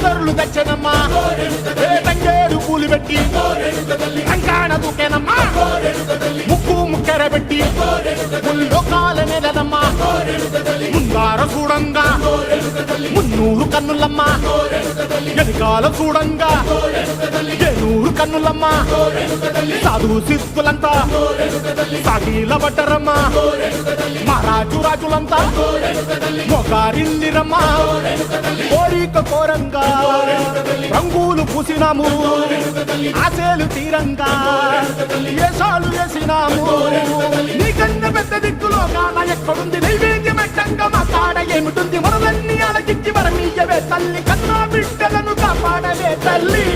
అత్తరులు తెచ్చనమ్మా తంగేడు పూలు పెట్టి కంకాణ దూకేనమ్మా ముక్కు ముక్కెరబెట్టి ముల్లోకాల నెలనమ్మా ముందార చూడంగా మున్నూరు కన్నులమ్మా ఎనకాల చూడంగా ఏనూరు కన్నులమ్మా సాధువు సిద్ధులంతా సాగిల బట్టరమ్మా మహారాజు రాజులంతా మొగారిల్లిరమ్మా కోరిక కోరంగా రంగులు పూసినాము ఆశలు తీరంగా ఏసాలు వేసినాము నీకన్నా పెద్ద దిక్కులో కాన ఎక్కడుంది నైవేద్యం ఎట్టంగా మా కాడ ఏమిటుంది మనలన్నీ అలకిచ్చి వరమీయవే తల్లి కన్నా బిడ్డలను కాపాడవే తల్లి